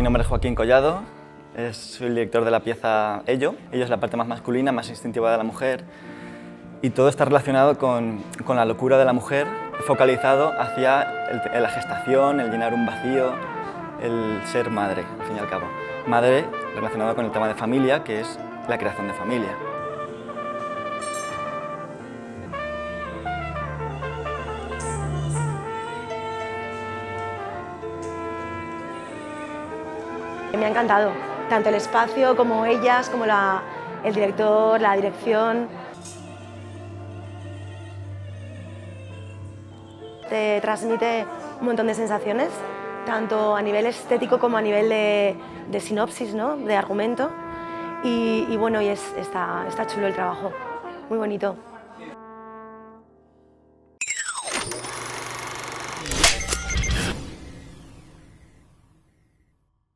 nombre es Joaquín Collado, soy el director de la pieza Ello. Ello es la parte más masculina, más instintiva de la mujer, y todo está relacionado con la locura de la mujer, focalizado hacia la gestación, el llenar un vacío, el ser madre, al fin y al cabo. Madre relacionado con el tema de familia, que es la creación de familia. Me ha encantado, tanto el espacio como ellas, como el director, la dirección. Te transmite un montón de sensaciones, tanto a nivel estético como a nivel de sinopsis, ¿no? De argumento. Y bueno, está chulo el trabajo, muy bonito.